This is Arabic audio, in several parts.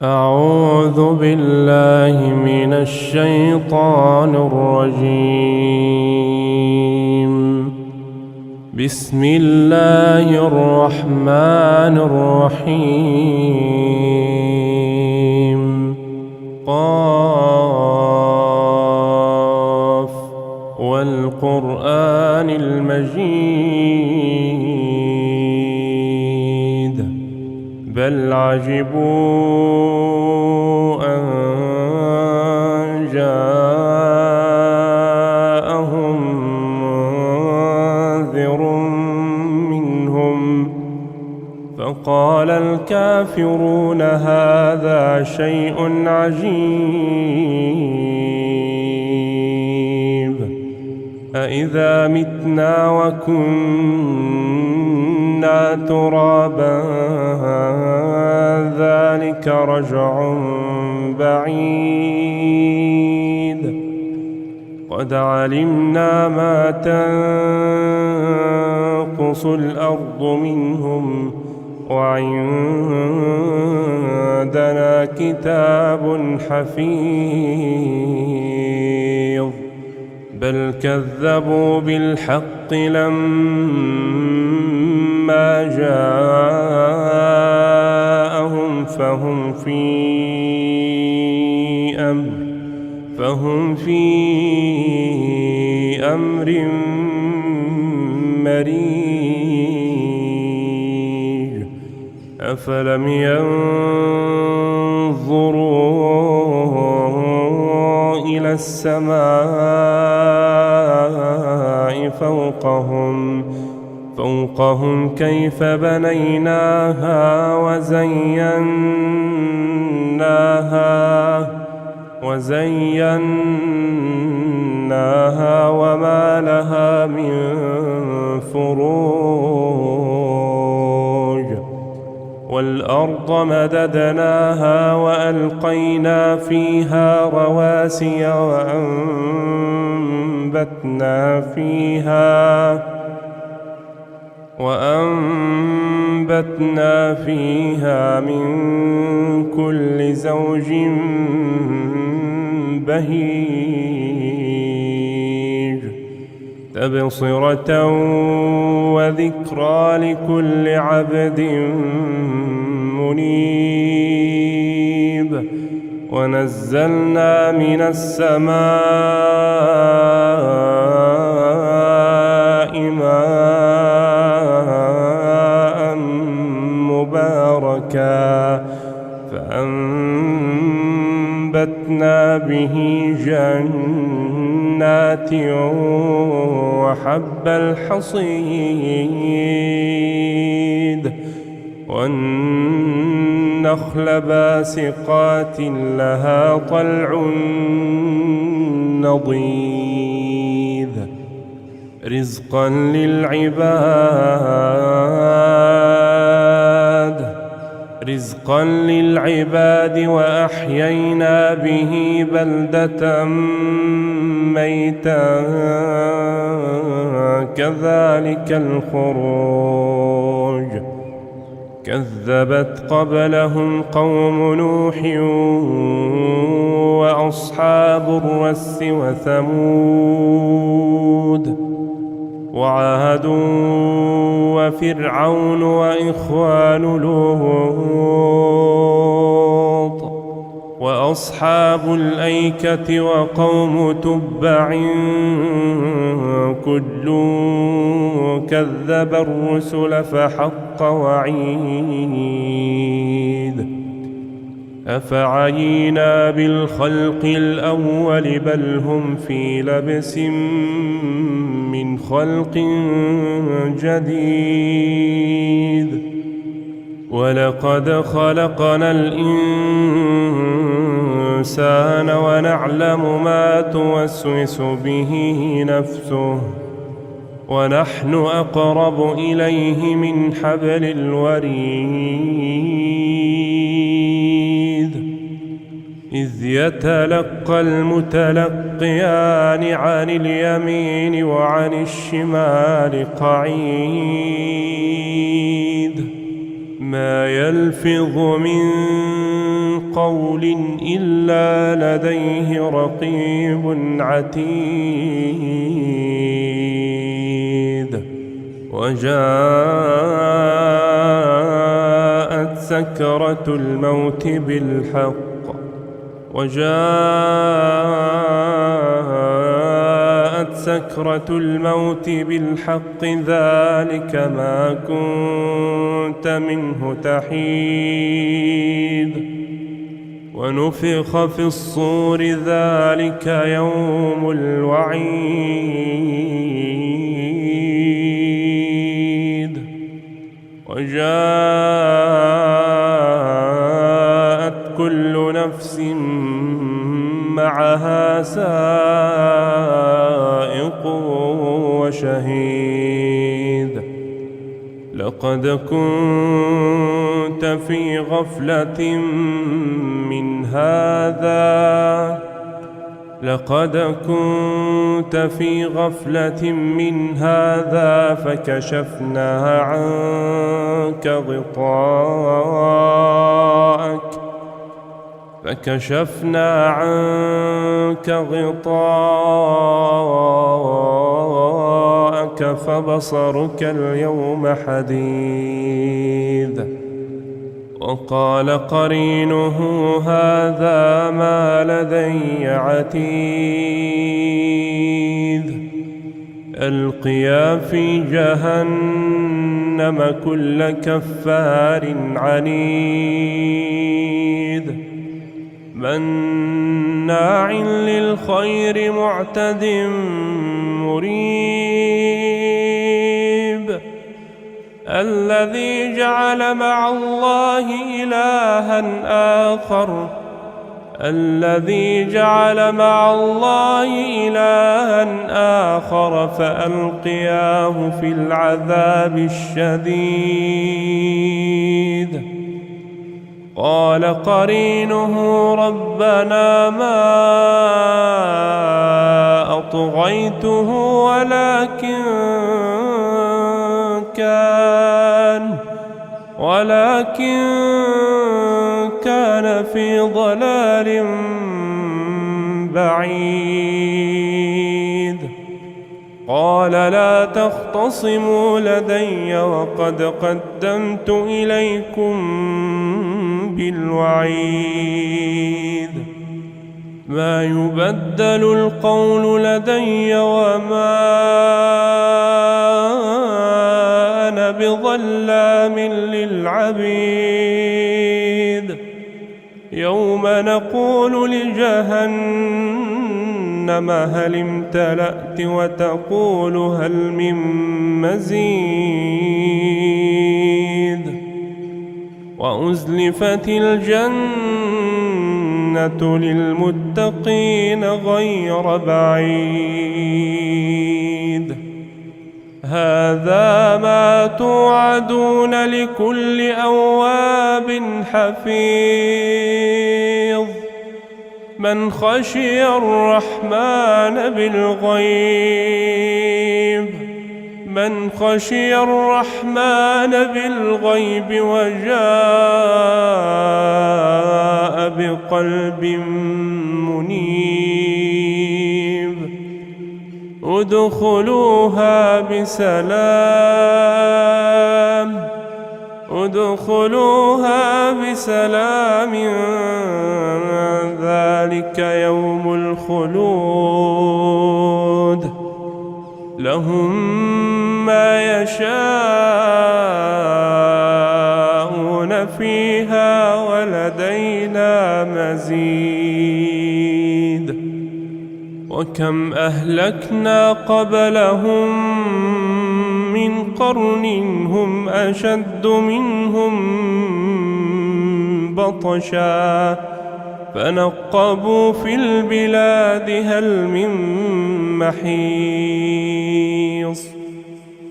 أعوذ بالله من الشيطان الرجيم. بسم الله الرحمن الرحيم. قاف والقرآن المجيد بل عجبوا أن جاءهم منذر منهم فقال الكافرون هذا شيء عجيب أإذا متنا وكنا ترابا ذلك رجع بعيد قد علمنا ما تنقص الأرض منهم وعندنا كتاب حفيظ بل كذبوا بالحق لما جاءهم فهم في أمر مريج أفلم ينظروا إلى السماء فوقهم كيف بنيناها وزيناها وما لها من فروج والأرض مددناها وألقينا فيها رواسي وأنبتنا فيها من كل زوج بهيج تبصرة وذكرى لكل عبد منيب ونزلنا من السماء ماء مباركا فأنبتنا به جنات وحب الحصيد والنخل باسقات لها طلع نضيد رزقا للعباد وأحيينا به بلدة ميتا كذلك الخروج كذبت قبلهم قوم نوح وأصحاب الرس وثمود وعاد وفرعون وإخوان لوط وأصحاب الأيكة وقوم تبع كل كذب الرسل فحق وعيد أفعينا بالخلق الأول بل هم في لبس من خلق جديد ولقد خلقنا الإنسان ونعلم ما توسوس به نفسه ونحن أقرب إليه من حبل الوريد إذ يتلقى المتلقيان عن اليمين وعن الشمال قعيد ما يلفظ من قول إلا لديه رقيب عتيد وجاءت سكرة الموت بالحق ذلك ما كنت منه تحيد ونفخ في الصور ذلك يوم الوعيد وجاءت كل نفس معها سائق وشهيد لقد كنت في غفلة من هذا فكشفنا عنك غطاءك فبصرك اليوم حديد وقال قرينه هذا ما لدي عتيد ألقيا في جهنم كل كفار عنيد مناع للخير معتد مريب الذي جعل مع الله إلها آخر فألقياه في العذاب الشديد قال قرينه ربنا ما أطغيته ولكن كان في ضلال بعيد قال لا تختصموا لدي وقد قدمت إليكم بالوعيد ما يبدل القول لدي وما أنا بظلام للعبيد يوم نقول لجهنم هل امتلأت وتقول هل من مزيد وأزلفت الجنة للمتقين غير بعيد هذا ما توعدون لكل أواب حفيظ من خشي الرحمن بالغيب وجاء بقلب منيب ادخلوها بسلام ذلك يوم الخلود لهم ما يشاءون فيها ولدينا مزيد وكم أهلكنا قبلهم من قرن هم أشد منهم بطشا فنقبوا في البلاد هل من محيص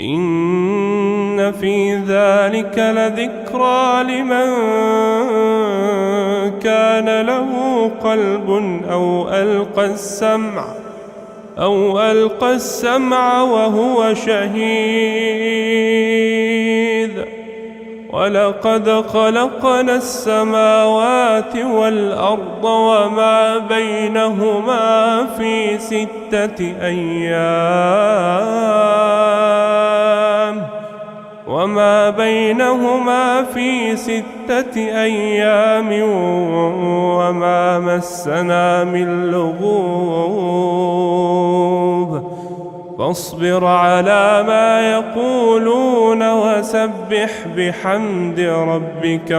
إن في ذلك لذكرى لمن كان له قلب أو ألقى السمع وهو شهيد ولقد خلقنا السماوات والأرض وما بينهما في 6 أيام وما مسنا من لغوب فاصبر على ما يقولون وسبح بحمد ربك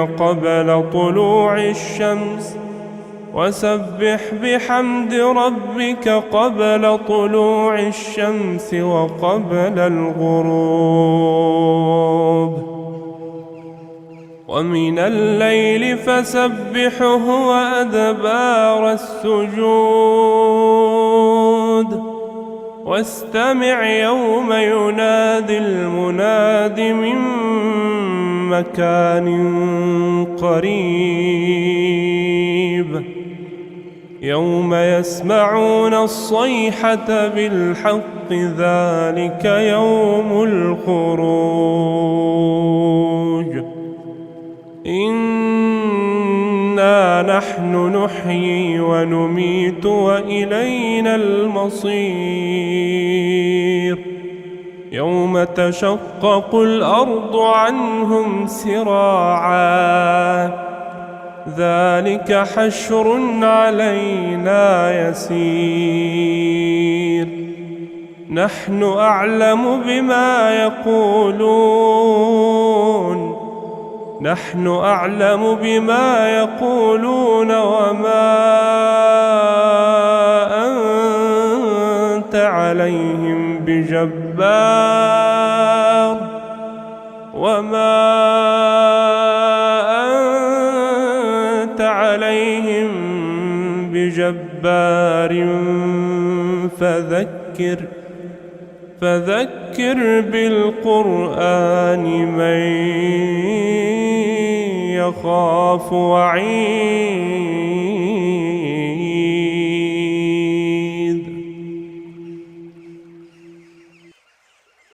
قبل طلوع الشمس وقبل الغروب ومن الليل فسبحه وأدبار السجود واستمع يوم ينادي المناد من مكان قريب يوم يسمعون الصيحة بالحق ذلك يوم الخروج إنا نحن نحيي ونميت وإلينا المصير يوم تشقق الأرض عنهم سراعا ذلك حشر علينا يسير نحن أعلم بما يقولون وما أنت عليهم بجبار فذكر بالقرآن من يخاف وعيد